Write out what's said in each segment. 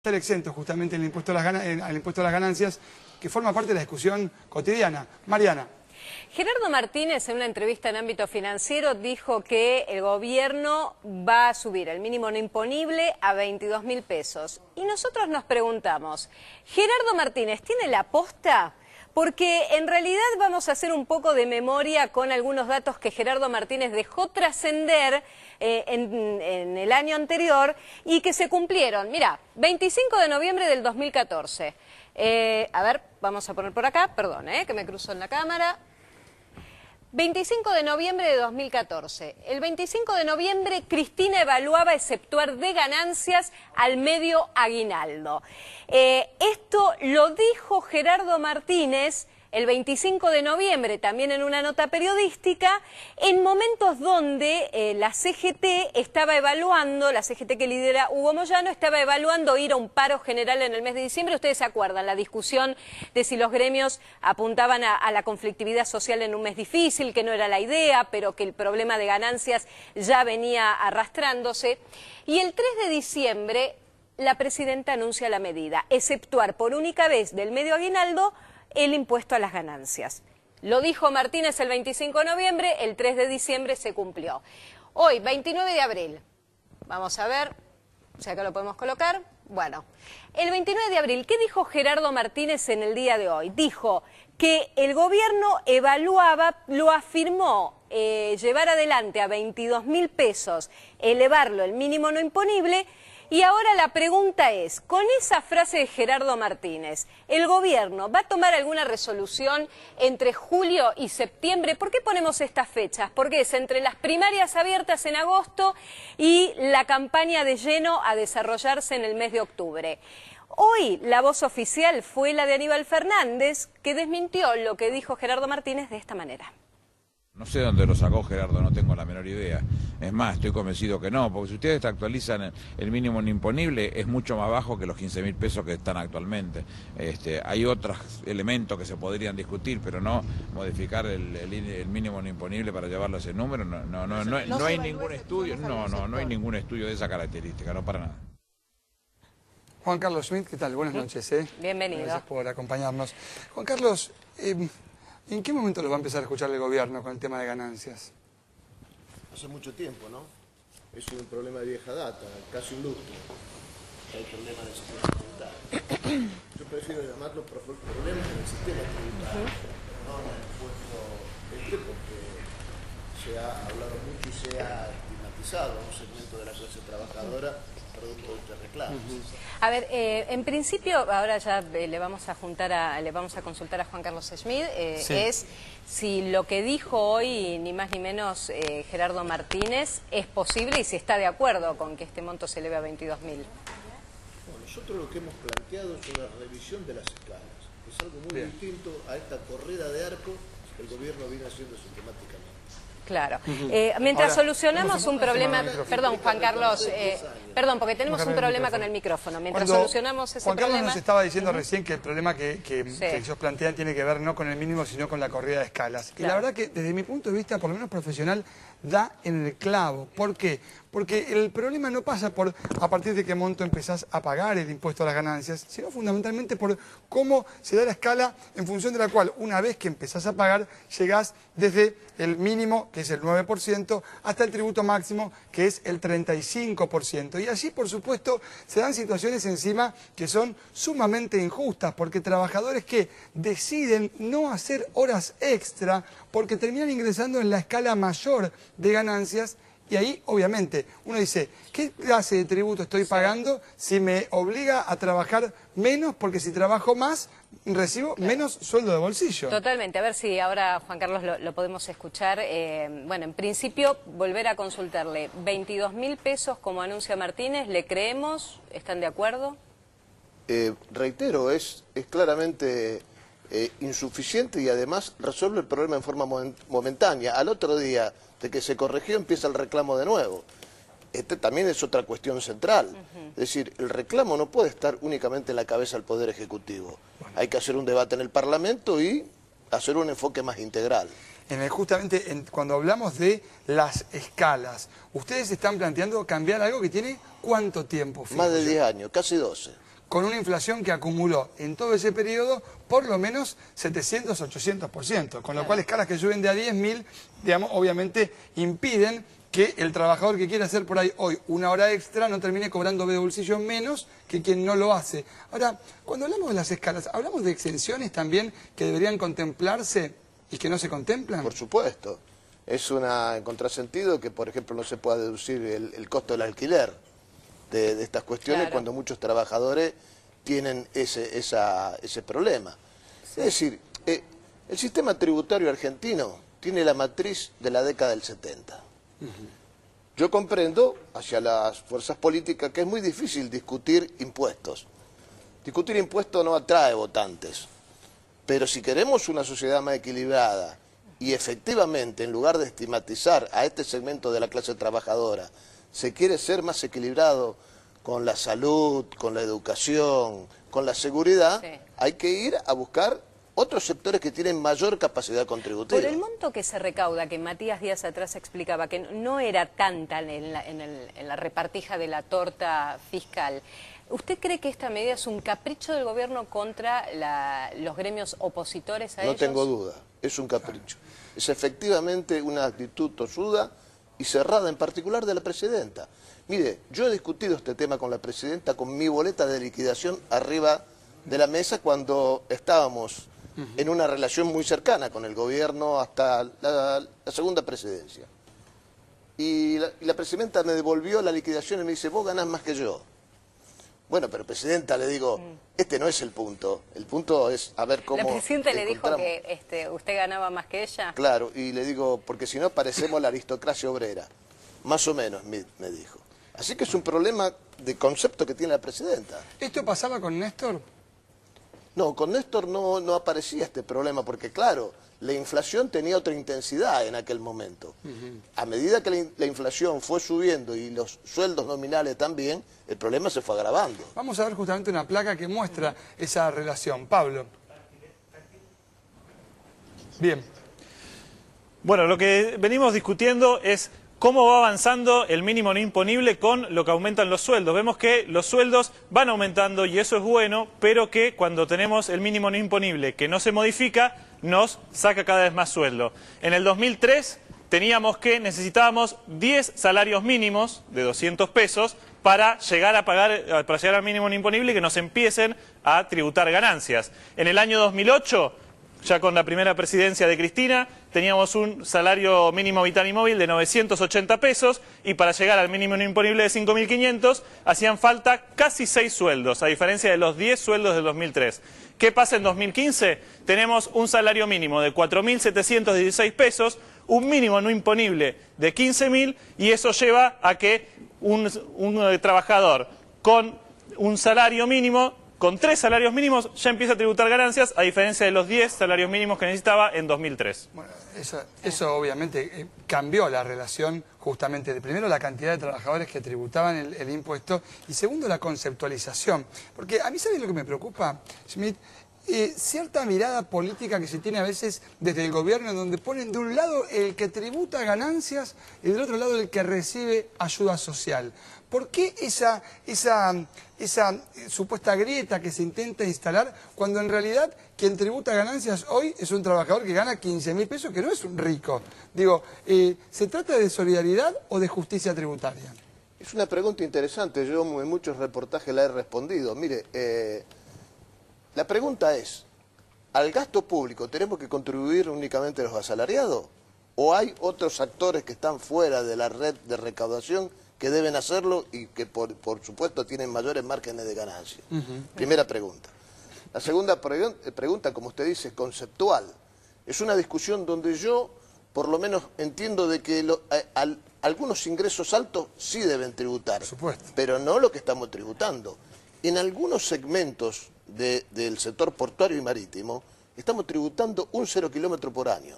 Estar exento justamente en el impuesto a al impuesto a las ganancias, que forma parte de la discusión cotidiana. Mariana. Gerardo Martínez, en una entrevista en ámbito financiero, dijo que el gobierno va a subir el mínimo no imponible a 22.000 pesos. Y nosotros nos preguntamos, ¿Gerardo Martínez tiene la posta? Porque en realidad vamos a hacer un poco de memoria con algunos datos que Gerardo Martínez dejó trascender en el año anterior y que se cumplieron. Mirá, 25 de noviembre del 2014. A ver, vamos a poner por acá, perdón, que me cruzo en la cámara. 25 de noviembre de 2014. El 25 de noviembre Cristina evaluaba exceptuar de ganancias al medio aguinaldo. Esto lo dijo Gerardo Martínez el 25 de noviembre, también en una nota periodística, en momentos donde la CGT estaba evaluando, la CGT que lidera Hugo Moyano, estaba evaluando ir a un paro general en el mes de diciembre. Ustedes se acuerdan, la discusión de si los gremios apuntaban a la conflictividad social en un mes difícil, que no era la idea, pero que el problema de ganancias ya venía arrastrándose. Y el 3 de diciembre la presidenta anuncia la medida, exceptuar por única vez del medio aguinaldo el impuesto a las ganancias. Lo dijo Martínez el 25 de noviembre, el 3 de diciembre se cumplió. Hoy, 29 de abril, vamos a ver, si acá lo podemos colocar. Bueno, el 29 de abril, ¿qué dijo Gerardo Martínez en el día de hoy? Dijo que el gobierno evaluaba, lo afirmó, llevar adelante a 22.000 pesos, elevarlo el mínimo no imponible. Y ahora la pregunta es, con esa frase de Gerardo Martínez, ¿el gobierno va a tomar alguna resolución entre julio y septiembre? ¿Por qué ponemos estas fechas? Porque es entre las primarias abiertas en agosto y la campaña de lleno a desarrollarse en el mes de octubre. Hoy la voz oficial fue la de Aníbal Fernández, que desmintió lo que dijo Gerardo Martínez de esta manera. No sé dónde lo sacó Gerardo, no tengo la menor idea. Es más, estoy convencido que no, porque si ustedes actualizan el mínimo no imponible, es mucho más bajo que los 15.000 pesos que están actualmente. Hay otros elementos que se podrían discutir, pero no modificar el mínimo no imponible para llevarlo a ese número. No hay ningún estudio, no hay ningún estudio de esa característica, no para nada. Juan Carlos Schmidt, ¿qué tal? Buenas noches. Bienvenido. Gracias por acompañarnos. Juan Carlos, ¿en qué momento lo va a empezar a escuchar el gobierno con el tema de ganancias? Hace mucho tiempo, ¿no? Es un problema de vieja data, casi un lustro. Hay problemas del sistema tributario. Yo prefiero llamarlo problemas en el sistema tributario, no en el impuesto porque se ha hablado mucho y se ha estigmatizado a un segmento de la clase trabajadora producto de este reclamo. A ver, en principio, ahora ya le vamos a consultar a Juan Carlos Schmidt, sí. Es si lo que dijo hoy, ni más ni menos, Gerardo Martínez, es posible y si está de acuerdo con que este monto se eleve a 22.000. Bueno, nosotros lo que hemos planteado es una revisión de las escalas, que es algo muy distinto a esta corrida de arco que el gobierno viene haciendo sistemáticamente. Claro. Mientras ahora, solucionamos un problema... Perdón, Juan Carlos, perdón, porque tenemos un problema con el micrófono. Mientras solucionamos ese problema... Juan Carlos nos estaba diciendo recién que el problema que ellos plantean tiene que ver no con el mínimo, sino con la corrida de escalas. Claro. Y la verdad que desde mi punto de vista, por lo menos profesional, da en el clavo. ¿Por qué? Porque el problema no pasa por a partir de qué monto empezás a pagar el impuesto a las ganancias, sino fundamentalmente por cómo se da la escala en función de la cual una vez que empezás a pagar, llegás desde el mínimo, que es el 9%, hasta el tributo máximo, que es el 35%. Y allí, por supuesto, se dan situaciones encima que son sumamente injustas, porque trabajadores que deciden no hacer horas extra porque terminan ingresando en la escala mayor de ganancias. Y ahí, obviamente, uno dice, ¿qué clase de tributo estoy pagando si me obliga a trabajar menos? Porque si trabajo más, recibo menos sueldo de bolsillo. Totalmente. A ver si ahora, Juan Carlos, lo podemos escuchar. Bueno, en principio, volver a consultarle. 22.000 pesos, como anuncia Martínez, ¿le creemos? ¿Están de acuerdo? Reitero, es claramente insuficiente y además resuelve el problema en forma momentánea. Al otro día de que se corrigió empieza el reclamo de nuevo. También es otra cuestión central. Es decir, el reclamo no puede estar únicamente en la cabeza del Poder Ejecutivo. Hay que hacer un debate en el Parlamento y hacer un enfoque más integral. Justamente cuando hablamos de las escalas, ustedes están planteando cambiar algo que tiene ¿cuánto tiempo? Más de 10 años, casi 12. con una inflación que acumuló en todo ese periodo por lo menos 700, 800%, con lo cual escalas que suben de a 10.000, digamos, obviamente impiden que el trabajador que quiere hacer por ahí hoy una hora extra no termine cobrando de bolsillo menos que quien no lo hace. Ahora, cuando hablamos de las escalas, ¿hablamos de exenciones también que deberían contemplarse y que no se contemplan? Por supuesto. Es un contrasentido que, por ejemplo, no se pueda deducir el costo del alquiler de estas cuestiones cuando muchos trabajadores tienen ese problema. Sí. Es decir, el sistema tributario argentino tiene la matriz de la década del 70. Yo comprendo hacia las fuerzas políticas que es muy difícil discutir impuestos. Discutir impuestos no atrae votantes, pero si queremos una sociedad más equilibrada y efectivamente en lugar de estigmatizar a este segmento de la clase trabajadora, se quiere ser más equilibrado con la salud, con la educación, con la seguridad, hay que ir a buscar otros sectores que tienen mayor capacidad contributiva. Por el monto que se recauda, que Matías días atrás explicaba, que no era tanta en la repartija de la torta fiscal, ¿usted cree que esta medida es un capricho del gobierno contra los gremios opositores a ellos? No tengo duda, es un capricho. Es efectivamente una actitud tosuda y cerrada, en particular de la presidenta. Mire, yo he discutido este tema con la presidenta con mi boleta de liquidación arriba de la mesa cuando estábamos en una relación muy cercana con el gobierno hasta la segunda presidencia. Y la presidenta me devolvió la liquidación y me dice, vos ganás más que yo. Bueno, pero presidenta, le digo, este no es el punto es a ver cómo... ¿La presidenta le dijo que usted ganaba más que ella? Claro, y le digo, porque si no parecemos la aristocracia obrera. Más o menos, me dijo. Así que es un problema de concepto que tiene la presidenta. ¿Esto pasaba con Néstor? No, con Néstor no aparecía este problema, porque claro, la inflación tenía otra intensidad en aquel momento. A medida que la inflación fue subiendo y los sueldos nominales también, el problema se fue agravando. Vamos a ver justamente una placa que muestra esa relación. Pablo. Bien. Bueno, lo que venimos discutiendo es cómo va avanzando el mínimo no imponible con lo que aumentan los sueldos. Vemos que los sueldos van aumentando y eso es bueno, pero que cuando tenemos el mínimo no imponible que no se modifica, nos saca cada vez más sueldo. En el 2003 teníamos que necesitábamos 10 salarios mínimos de 200 pesos para llegar al mínimo no imponible y que nos empiecen a tributar ganancias. En el año 2008, ya con la primera presidencia de Cristina, teníamos un salario mínimo vital y móvil de 980 pesos y para llegar al mínimo no imponible de 5.500 hacían falta casi 6 sueldos, a diferencia de los 10 sueldos del 2003. ¿Qué pasa en 2015? Tenemos un salario mínimo de 4.716 pesos, un mínimo no imponible de 15.000 y eso lleva a que un trabajador con un salario mínimo, con 3 salarios mínimos, ya empieza a tributar ganancias, a diferencia de los 10 salarios mínimos que necesitaba en 2003. Bueno, eso obviamente cambió la relación justamente de, primero, la cantidad de trabajadores que tributaban el impuesto y segundo, la conceptualización. Porque a mí, ¿sabes lo que me preocupa, Schmidt? Cierta mirada política que se tiene a veces desde el gobierno, en donde ponen de un lado el que tributa ganancias y del otro lado el que recibe ayuda social. ¿Por qué esa supuesta grieta que se intenta instalar cuando en realidad quien tributa ganancias hoy es un trabajador que gana 15.000 pesos, que no es un rico? Digo, ¿se trata de solidaridad o de justicia tributaria? Es una pregunta interesante, yo en muchos reportajes la he respondido. Mire, la pregunta es, ¿al gasto público tenemos que contribuir únicamente los asalariados? ¿O hay otros actores que están fuera de la red de recaudación que deben hacerlo y que por supuesto tienen mayores márgenes de ganancia? Primera pregunta. La segunda pregunta, como usted dice, es conceptual. Es una discusión donde yo por lo menos entiendo de que algunos ingresos altos sí deben tributar, por supuesto, pero no lo que estamos tributando. En algunos segmentos del sector portuario y marítimo estamos tributando un 0 kilómetro por año.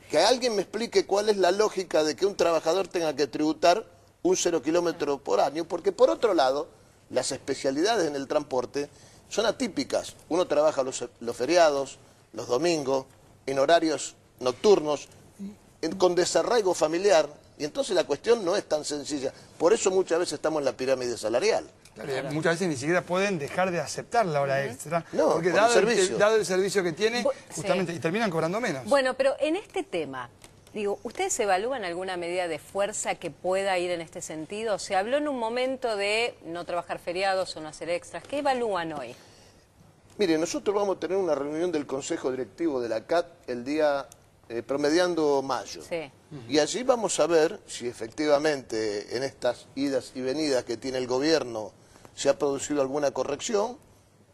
Que alguien me explique cuál es la lógica de que un trabajador tenga que tributar un 0 kilómetro por año, porque por otro lado, las especialidades en el transporte son atípicas. Uno trabaja los feriados, los domingos, en horarios nocturnos, con desarraigo familiar, Y entonces la cuestión no es tan sencilla. Por eso muchas veces estamos en la pirámide salarial. Claro. Muchas veces ni siquiera pueden dejar de aceptar la hora extra, No, porque por dado el servicio que tiene, justamente, Sí. y terminan cobrando menos. Bueno, pero en este tema, digo, ¿ustedes evalúan alguna medida de fuerza que pueda ir en este sentido? Se habló en un momento de no trabajar feriados o no hacer extras. ¿Qué evalúan hoy? Mire, nosotros vamos a tener una reunión del Consejo Directivo de la CAT el día promediando mayo. Sí. Y allí vamos a ver si efectivamente en estas idas y venidas que tiene el gobierno se ha producido alguna corrección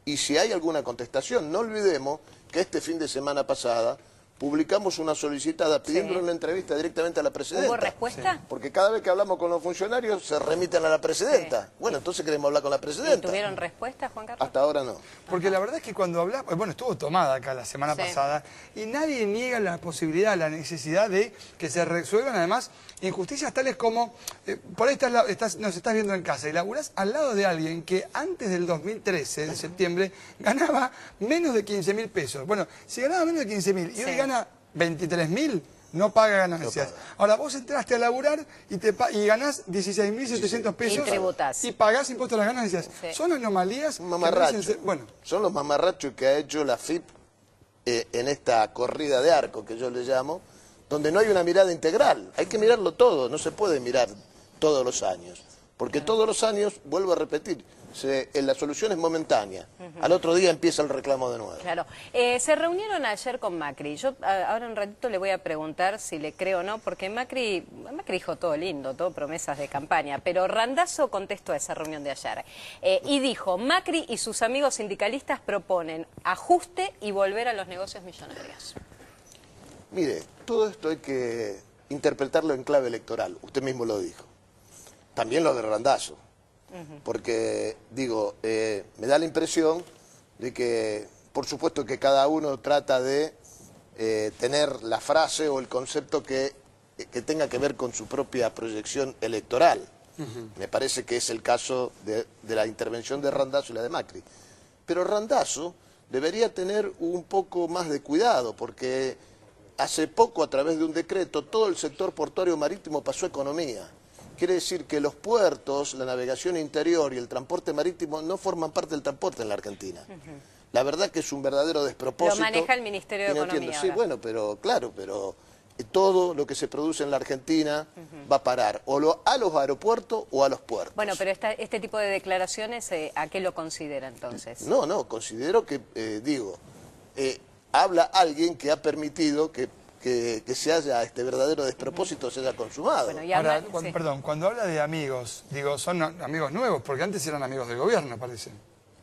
y si hay alguna contestación. No olvidemos que este fin de semana pasada publicamos una solicitada pidiéndole una entrevista directamente a la presidenta. ¿Hubo respuesta? Sí. Porque cada vez que hablamos con los funcionarios se remiten a la presidenta. Sí. Bueno, entonces queremos hablar con la presidenta. ¿Y tuvieron respuesta, Juan Carlos? Hasta ahora no. Porque la verdad es que cuando hablamos, bueno, estuvo tomada acá la semana Sí. pasada, y nadie niega la posibilidad, la necesidad de que se resuelvan además injusticias tales como, por ahí nos estás viendo en casa y laburás al lado de alguien que antes del 2013, de septiembre, ganaba menos de 15.000 pesos. Bueno, si ganaba menos de 15.000 y hoy gana 23.000, no paga ganancias. Ahora, vos entraste a laburar y ganás 16.700 pesos Y tributás. y pagás impuestos a las ganancias. Sí. Son anomalías Un que mamarracho. merecen ser- bueno, Son los mamarrachos que ha hecho la FIP en esta corrida de arco que yo le llamo, donde no hay una mirada integral. Hay que mirarlo todo, no se puede mirar todos los años. Porque todos los años, vuelvo a repetir, la solución es momentánea. Al otro día empieza el reclamo de nuevo. Claro. Se reunieron ayer con Macri. Yo ahora un ratito le voy a preguntar si le creo o no, porque Macri dijo todo lindo, todo promesas de campaña, pero Randazzo contestó a esa reunión de ayer y dijo, Macri y sus amigos sindicalistas proponen ajuste y volver a los negocios millonarios. Mire, todo esto hay que interpretarlo en clave electoral. Usted mismo lo dijo. También lo de Randazzo. Porque, digo, me da la impresión de que, por supuesto que cada uno trata de tener la frase o el concepto que tenga que ver con su propia proyección electoral. Me parece que es el caso de la intervención de Randazzo y la de Macri. Pero Randazzo debería tener un poco más de cuidado, porque hace poco, a través de un decreto, todo el sector portuario marítimo pasó a economía. Quiere decir que los puertos, la navegación interior y el transporte marítimo no forman parte del transporte en la Argentina. La verdad que es un verdadero despropósito. Lo maneja el Ministerio de Y no Economía entiendo. Sí, ahora. bueno, pero claro, pero todo lo que se produce en la Argentina va a parar o a los aeropuertos o a los puertos. Bueno, pero este tipo de declaraciones, ¿a qué lo considera entonces? No, considero que, habla alguien que ha permitido que se haya este verdadero despropósito se haya consumado. Bueno, y ahora, habla- sí. perdón, cuando habla de amigos, digo, son amigos nuevos, porque antes eran amigos del gobierno, parece.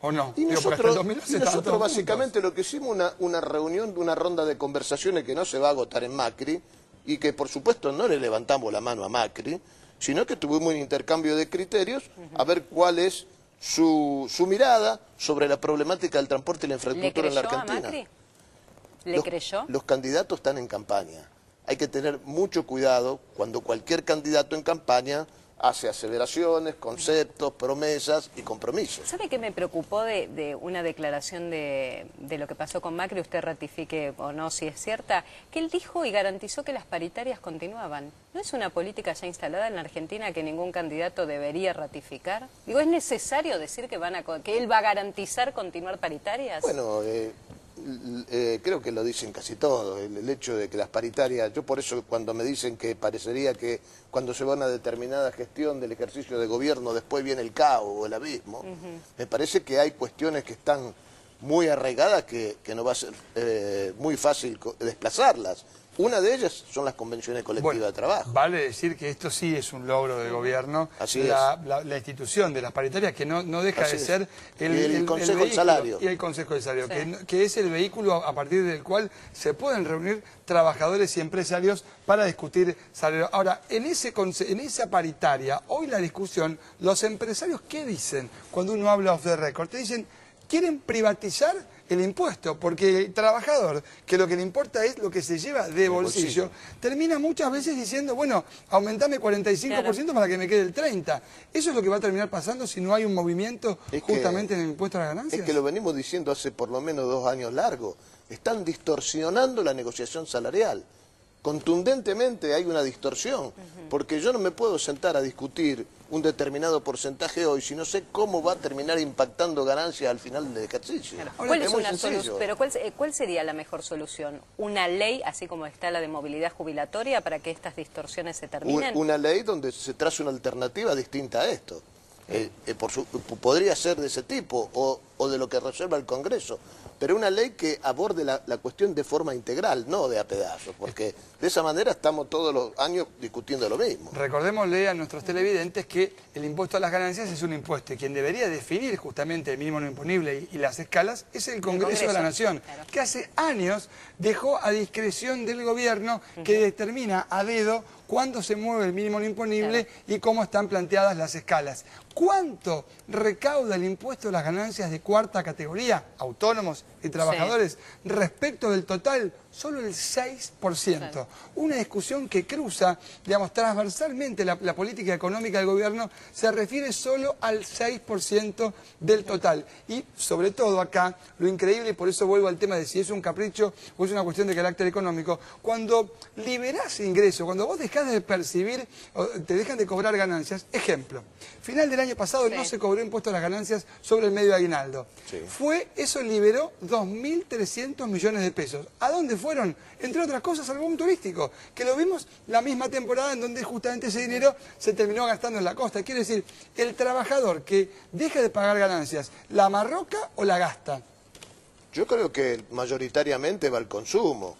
¿O no? Y Digo, porque hasta el nosotros, 2011 estaban todos básicamente lo que hicimos una reunión, una ronda de conversaciones que no se va a agotar en Macri y que por supuesto no le levantamos la mano a Macri, sino que tuvimos un intercambio de criterios a ver cuál es su mirada sobre la problemática del transporte y la ¿Le infraestructura en la creyó a Argentina. Macri? ¿Le creyó? Los candidatos están en campaña. Hay que tener mucho cuidado cuando cualquier candidato en campaña hace aseveraciones, conceptos, promesas y compromisos. ¿Sabe qué me preocupó de una declaración de lo que pasó con Macri? Usted ratifique o no si es cierta. Que él dijo y garantizó que las paritarias continuaban. ¿No es una política ya instalada en la Argentina que ningún candidato debería ratificar? Digo, ¿es necesario decir que él va a garantizar continuar paritarias? Bueno, creo que lo dicen casi todos, el hecho de que las paritarias, yo por eso cuando me dicen que parecería que cuando se va a una determinada gestión del ejercicio de gobierno después viene el caos o el abismo, me parece que hay cuestiones que están muy arraigadas que no va a ser muy fácil desplazarlas. Una de ellas son las convenciones colectivas de trabajo. Vale decir que esto sí es un logro del gobierno, Así la institución de las paritarias, que no deja Así de es. ser El Consejo del vehículo, Salario. y el Consejo del Salario, Sí. que es el vehículo a partir del cual se pueden reunir trabajadores y empresarios para discutir salario. Ahora, en esa paritaria, hoy la discusión, los empresarios, ¿qué dicen cuando uno habla off the record? Te dicen, quieren privatizar el impuesto, porque el trabajador, que lo que le importa es lo que se lleva de bolsillo, termina muchas veces diciendo, bueno, aumentame 45% para que me quede el 30%. Eso es lo que va a terminar pasando si no hay un movimiento justamente en el impuesto a las ganancias. Es que lo venimos diciendo hace por lo menos 2 años largos. Están distorsionando la negociación salarial. contundentemente hay una distorsión, porque yo no me puedo sentar a discutir un determinado porcentaje hoy si no sé cómo va a terminar impactando ganancias al final del ejercicio. Claro. ¿Cuál es muy una sencillo. Pero ¿cuál sería la mejor solución? ¿Una ley, así como está la de movilidad jubilatoria, para que estas distorsiones se terminen? Una ley donde se trace una alternativa distinta a esto. Podría ser de ese tipo o de lo que resuelva el Congreso, pero una ley que aborde la cuestión de forma integral, no de a pedazos, porque de esa manera estamos todos los años discutiendo lo mismo. Recordémosle a nuestros televidentes que el impuesto a las ganancias es un impuesto y quien debería definir justamente el mínimo no imponible y las escalas es el Congreso de la Nación, claro, que hace años dejó a discreción del gobierno que determina a dedo cuándo se mueve el mínimo no imponible, claro, y cómo están planteadas las escalas. ¿Cuánto recauda el impuesto a las ganancias de cuarta categoría, autónomos y trabajadores, sí, respecto del total? Solo el 6%. Claro. Una discusión que cruza, digamos, transversalmente la política económica del gobierno, se refiere solo al 6% del total. Y sobre todo acá, lo increíble, y por eso vuelvo al tema de si es un capricho o es una cuestión de carácter económico, cuando liberás ingresos, cuando vos dejás de percibir, o te dejan de cobrar ganancias, ejemplo, final del año pasado, sí, no se cobró impuesto a las ganancias sobre el medio aguinaldo. Sí. Eso liberó 2.300 millones de pesos. ¿A dónde fueron? Entre otras cosas, al boom turístico, que lo vimos la misma temporada en donde justamente ese dinero se terminó gastando en la costa. Quiere decir, el trabajador que deja de pagar ganancias, ¿la amarroca o la gasta? Yo creo que mayoritariamente va al consumo.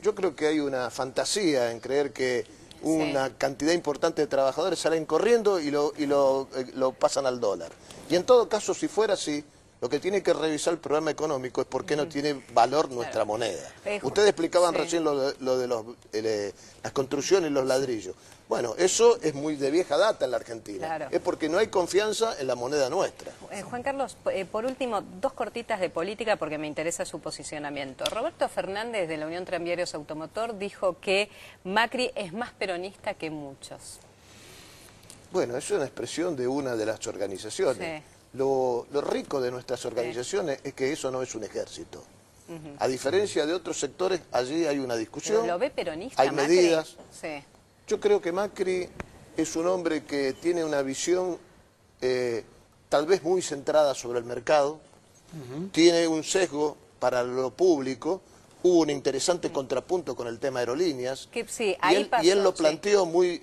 Yo creo que hay una fantasía en creer que una cantidad importante de trabajadores salen corriendo y lo pasan al dólar. Y en todo caso, si fuera así, lo que tiene que revisar el programa económico es por qué no tiene valor nuestra moneda. Ustedes explicaban recién lo de las construcciones y los ladrillos. Bueno, eso es muy de vieja data en la Argentina. Claro. Es porque no hay confianza en la moneda nuestra. Juan Carlos, por último, dos cortitas de política porque me interesa su posicionamiento. Roberto Fernández de la Unión Tranviarios Automotor dijo que Macri es más peronista que muchos. Bueno, eso es una expresión de una de las organizaciones. Sí. Lo rico de nuestras organizaciones es que eso no es un ejército. A diferencia de otros sectores, allí hay una discusión. ¿Pero lo ve peronista, hay Macri? Medidas. Sí. Yo creo que Macri es un hombre que tiene una visión tal vez muy centrada sobre el mercado, tiene un sesgo para lo público, hubo un interesante contrapunto con el tema aerolíneas, sí, ahí y él lo planteó muy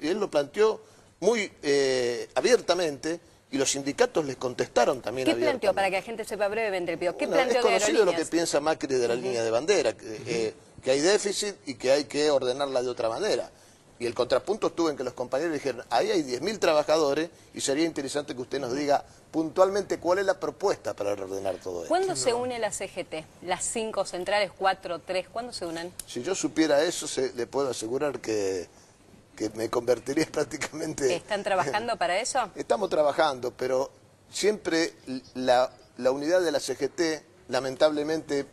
abiertamente. Y los sindicatos les contestaron también abiertamente. ¿Qué planteó, para que la gente sepa brevemente, ¿qué planteó de es conocido aerolíneas? Lo que piensa Macri de la línea de bandera, que hay déficit y que hay que ordenarla de otra manera. Y el contrapunto estuvo en que los compañeros dijeron, ahí hay 10.000 trabajadores y sería interesante que usted nos diga puntualmente cuál es la propuesta para reordenar todo esto. ¿Cuándo se une la CGT? Las 5 centrales, 4, 3, ¿cuándo se unen? Si yo supiera eso, le puedo asegurar que me convertiría prácticamente... ¿Están trabajando para eso? Estamos trabajando, pero siempre la unidad de la CGT, lamentablemente,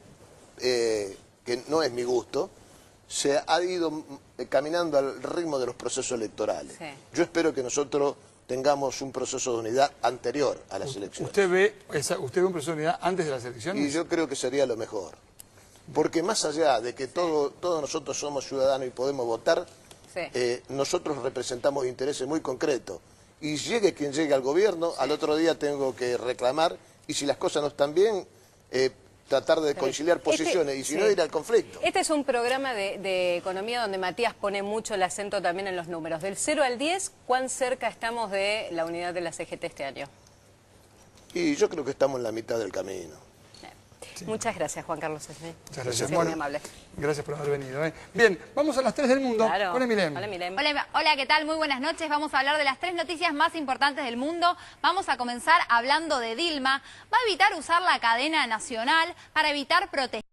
que no es mi gusto, se ha ido caminando al ritmo de los procesos electorales. Sí. Yo espero que nosotros tengamos un proceso de unidad anterior a las elecciones. ¿Usted ve un proceso de unidad antes de las elecciones? Y yo creo que sería lo mejor. Porque más allá de que todos nosotros somos ciudadanos y podemos votar, nosotros representamos intereses muy concretos. Y llegue quien llegue al gobierno, al otro día tengo que reclamar, y si las cosas no están bien, tratar de conciliar posiciones, y si no, ir al conflicto. Este es un programa de economía donde Matías pone mucho el acento también en los números. Del 0 al 10, ¿cuán cerca estamos de la unidad de la CGT este año? Y yo creo que estamos en la mitad del camino. Sí. Muchas gracias, Juan Carlos Smith. Muchas gracias. Muy amable. Gracias por haber venido. Bien, vamos a las 3 del mundo. Claro. Hola, Milén. Hola, Milén. Hola, ¿qué tal? Muy buenas noches. Vamos a hablar de las 3 noticias más importantes del mundo. Vamos a comenzar hablando de Dilma. Va a evitar usar la cadena nacional para evitar protestas.